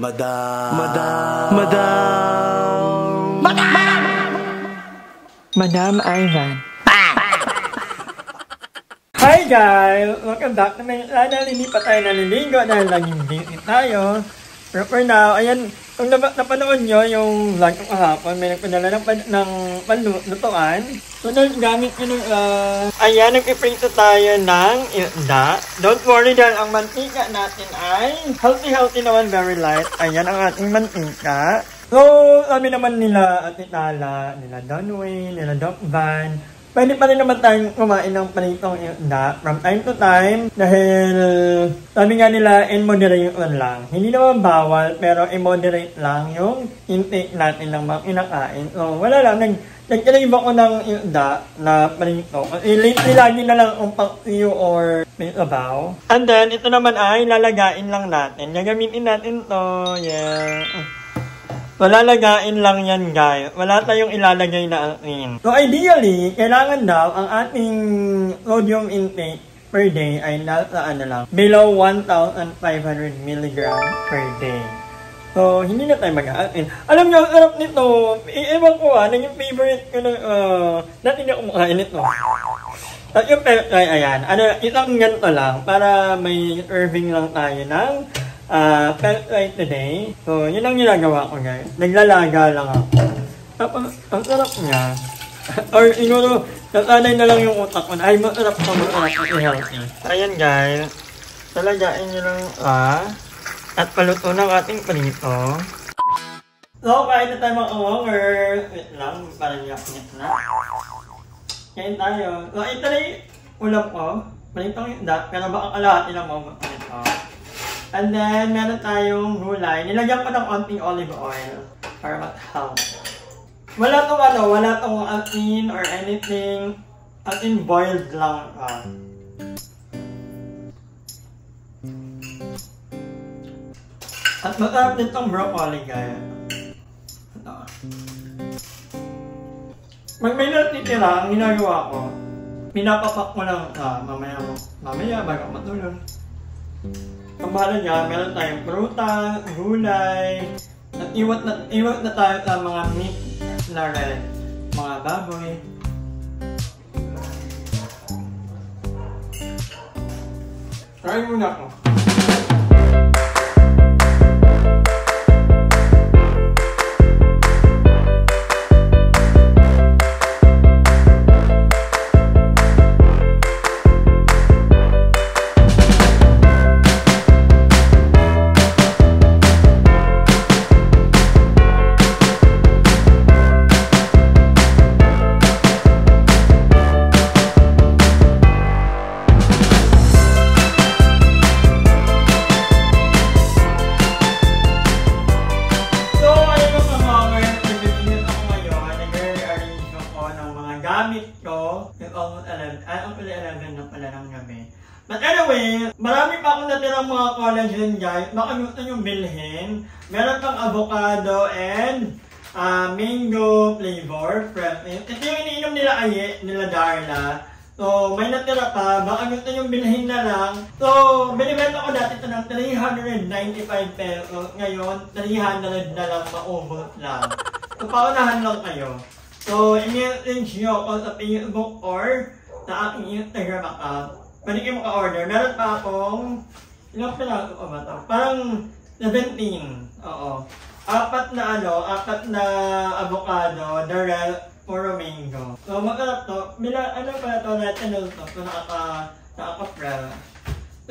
Madam. Madam Ivan. Hi guys! Welcome back to my channel. Hindi pa tayo naliligo dahil laging busy tayo. Pero for now, ayan, kung napanood nyo yung vlog ko kahapon, may nagpadala ng panlutuan. So, gamit ko nung, ayan, nag-iprito tayo ng isda. Don't worry dahil ang mantika natin ay healthy naman, very light. Ayan ang ating mantika. So, sabi naman nila Ate Tala, nila Donway, nila Doc Van, pwede pa rin naman tayong kumain ng panitong isda from time to time dahil sabi nga nila in moderation lang. Hindi naman bawal pero in-moderate lang yung intake natin ng mga kinakain. So wala lang, nag-crave ako ng isda na panito. Lately lagi na lang ang paksiyo or may sabaw. And then ito naman ay lalagain lang natin. Gagamitin natin to. Yeah. Malalagain lang yan guys. Wala tayong ilalagay na asin. So ideally, kailangan daw ang ating sodium intake per day ay nasa lang, below 1,500 mg per day. So hindi na tayo mag-aasin. Alam nyo, ang sarap nito. Ewan ko naging favorite ko na, natin na kumakain ito. At yung ay ayan, isang ganito lang para may serving lang tayo ng right today. So, yun ang ginagawa ko guys. Naglalaga lang ako. Tapos, ang sarap niya. Or siguro, nasanay na lang yung utak ko. Ay, masarap pa, masarap at healthy. Ayan guys. Talagain nyo lang at paluto ng ating panito. So, kain na tayo mga kawanger. Wait lang, parang yak-yak na. Kain tayo. So, ito na yung ulam ko. Panitong isda. Pero baka kalahati lang mo panito. And then, meron tayong gulay. Nilagyan ko ng konting olive oil para mag-help. Wala tong asin or anything. Asin boiled lang. At masarap din tong broccoli, guys. Pag may natitira, ang ginagawa ko, pinapapak mo lang mamaya bago matulog. Ang bahala niya, meron tayong prutas, gulay, at iwat na tayo sa mga meat na red, mga baboy. Try muna ko. But anyway, marami pa akong natirang mga collagen guys. Baka gusto nyo bilhin. Meron pang avocado and mango flavor. Ito yung iniinom nila nila Darla. So, may natira pa. Baka gusto nyo bilhin na lang. So, binibenta ko dati ito ng 395 pesos. Ngayon, 300 na lang, maubos lang. So, paunahan lang kayo. So, i-message nyo ako sa Facebook or sa aking Instagram account. Pwede kayo maka-order. Meron pa akong, ilang pinaso ko ba ito? Parang 17. Oo. Apat na avocado, darel, puro mango. So, magkalap to. Ano pala ito natin ito? So, nakaka-prel.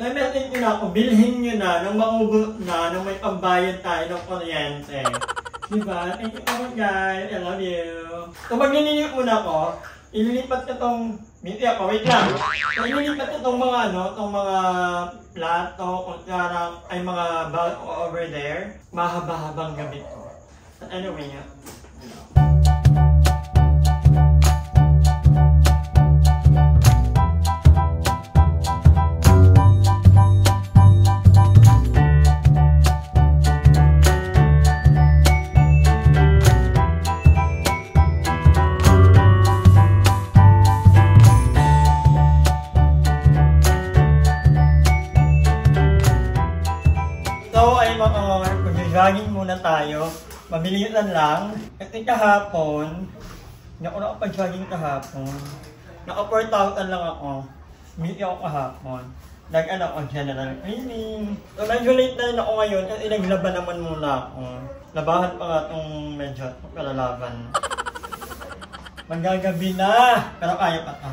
So, i-message nyo na ako. Bilhin nyo na nung maubos na, nung may pambayad tayo ng kuryente. Diba? Thank you so much guys. I love you. So, pag nililit muna ko, ililipat ko itong wait lang. So, ililipat ko itong mga mga plato, kutsara, ay mga bag over there. Mahaba-habang gamit ko. But anyway, So, ay mga Mag-jogging muna tayo. Mabilisan lang. Kasi kahapon, nauna ako pa-jogging kahapon. Naka-4,000 lang ako. Meet ako kahapon. Nag-ano ako, general cleaning. So, medyo late na rin ako ngayon kasi naglaban naman muna ako. Labahan pa nga itong medyo kalalaban. Magagabi na! Pero kaya pa ito.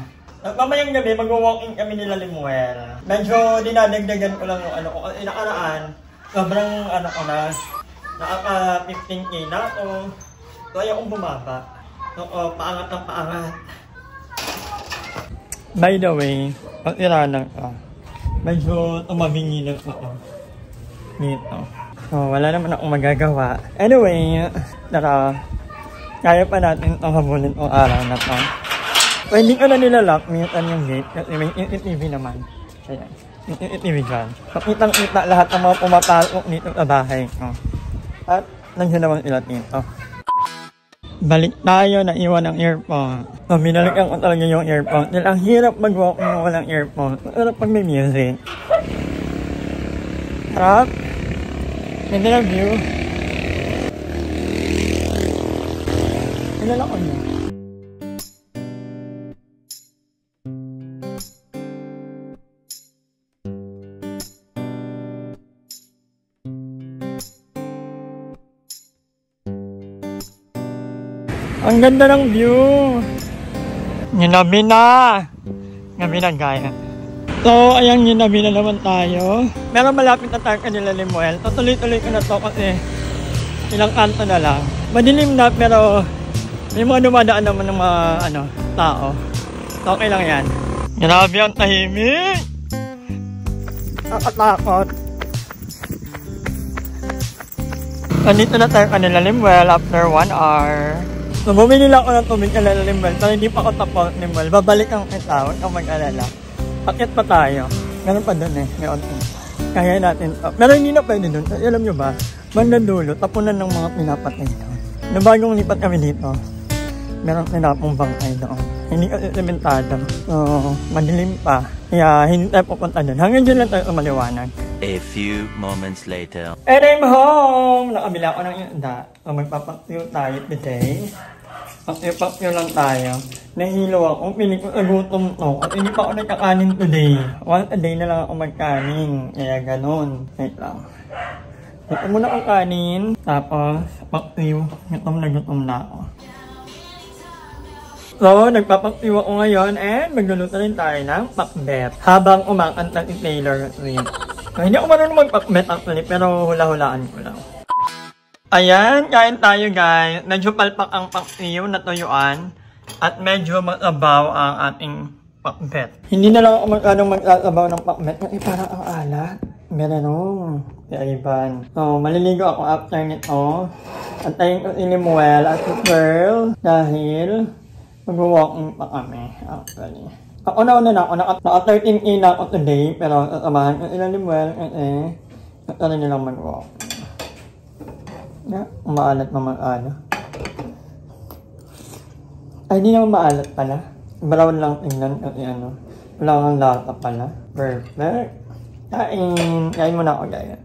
Mamayang gabi, mag-walking kami nila Limuel. Medyo dinadagdagan ko lang yung ano ko. Kasi nakaraan, sobrang ano ko na. Nakaka 15K na ako. So, ayaw kong bumaba. So, paangat ng paangat. By the way, pag-iranan ka. Medyo tumabingi lang ito. Dito. So, wala naman akong magagawa. Anyway, tara. Kaya pa natin itong habulin o araw na ito. So, hindi ko na nilalak. Minsan yung gate. Kasi may TV naman. Ayan. TV dyan. So, kitang-kita lahat ng mga pumapalok dito sa bahay ko. At, nandiyan naman sila dito. Balik tayo na iwan ng earphone. So, binalikan ko talaga yung earphone. Dahil ang hirap mag-walking mo walang earphone. Pero pag may music. Harap. Ganda ng view. Ilala ko niya. Ang ganda ng view. Ginabi na. Gabi na gaya. So, ayan, ginabi na naman tayo. Pero malapit na tayo kanila Limuel. Tuloy-tuloy ko na to kasi ilang kanto na lang. Madilim na pero may mga dumadaan naman ng mga tao. So, okay lang yan. Grabe ang tahimik. Nakatakot. Nandito na tayo kanila Limuel after 1 hour. So, bumili lang ako ng tubig kanila Limuel. So, hindi pa ako tapos Limuel. Babalik ang kita. Huwag kang mag-alala. Pakit pa tayo. Ganun pa dun eh. May onti. Kaya natin to. Pero hindi na pwede dun. Alam nyo ba? Mandadulo. Tapunan ng mga pinapatay doon. Na bagong lipat kami dito. Meron pinapong bangkay doon. Hindi kasi sementado. So, madilim pa. Kaya hindi tayo pupunta dun. Hanggang dyan lang tayo maliwanag. A few moments later. And I'm home! Nakabila ako ng isda. So, magpapaktiw tayo today. Paktiw lang tayo. Nahilo ako. Piling ko nagutom to. At hindi pa ako nagkakanin today. Once a day na lang ako magkanin. Kaya ganun. Wait lang. Ito muna akong kanin. Tapos, paktiw. Gutom na ako. So, nagpapaktiw ako ngayon. And magluluto rin tayo ng pakbet. Habang umakanta si Taylor Swift. So, hindi ako marunong magpakbet actually. Pero hula-hulaan ko lang. Ayan, kain tayo guys. Medyo palpak ang paktiw na tuyuan. At medyo mag-abaw ang ating pakbet. Hindi na lang ako mag-abaw ng pakbet. Kasi parang ang alat. Meron. Kaya Ivan. So, maliligo ako after nito. At tayo ko si Limuel at si Pearl. Dahil mag-walking pa kami actually. Ako na ako. Naka-13K na ako today. Pero sasamahan ko sila Limuel. Kasi gusto rin nilang mag-walk. Maalat naman Ay, di naman maalat pala. Brown lang tingnan kasi wala kang lata pala. Perfect. Kain mo na ako gaya.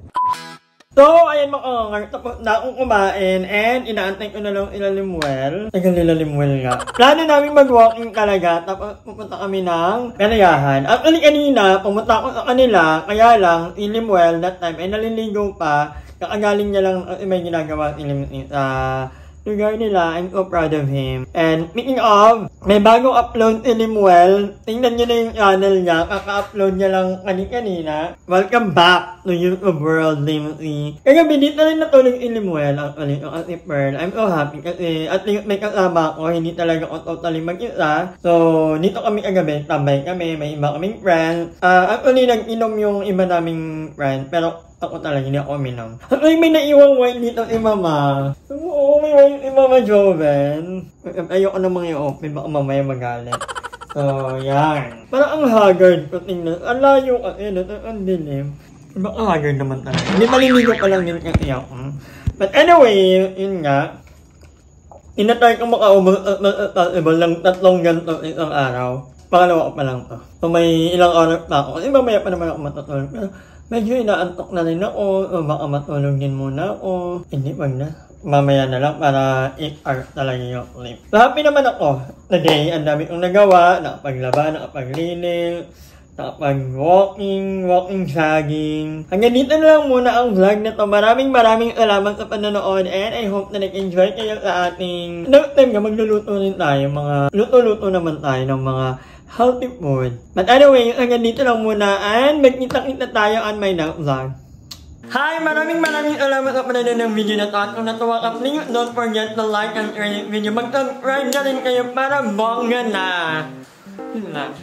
So, ayan mga kangar. Tapos na akong kumain and inaantay ko na lang Limuel. Tagal nila Limuel nga. Plano namin mag-walking talaga. Tapos pupunta kami ng Kanayahan. Actually kanina, pumunta ako sa kanila. Kaya lang, si Limuel that time ay naliligo pa. Kakagaling niya lang may ginagawa sa lugar nila. I'm so proud of him. And speaking of, may bagong upload si Limuel. Tingnan nyo na yung channel niya. Kaka-upload niya lang kanina. Welcome back to YouTube World, Limsy. Kagabi dito rin natulog si Limuel. Actually, si Pearl. I'm so happy kasi at least may kasama ko. Hindi talaga ako totally mag-isa. So, dito kami kagabi. Tambay kami. May iba kaming friends. Actually, nag-inom yung iba naming friends. Pero ako talaga, hindi ako minum. Ay, may naiwang wine dito si Mama. Oo, may wine si Mama Joven. Ayoko namang i-open, baka mamaya magalit. So, yan. Parang ang haggard ko tingnan. Ang layo kasi, ang dilim. Baka haggard naman talaga. Hindi maliligo pa lang din kasi ako. But anyway, yun nga. Inatay ko makaubos at lang 3 ganito isang araw. Pangalawa ko pa lang to. So, may ilang oras pa ako. Kasi mamaya pa naman ako matutulog. Pero, medyo inaantok na rin ako, o baka matulog din muna ako. Hindi, wag na. Mamaya na lang para 8 hours talaga yung clip. Happy naman ako. Today, ang dami kong nagawa. Nakapaglaba, nakapaglinis, nakapag-walking, jogging. Hanggang dito na lang muna ang vlog na to. Maraming salamat sa panonood and I hope na nag-enjoy kayo sa ating time na magluluto rin tayo. Mga luto-luto naman tayo ng mga healthy food. But anyway, hanggang dito lang muna and magkita-kita tayo on my next vlog. Hi! Maraming salamat sa panonood ng video na to. At kung natuwa ka, please don't forget to like and share this video. Mag-subscribe na rin kayo para bongga na. Yun lang.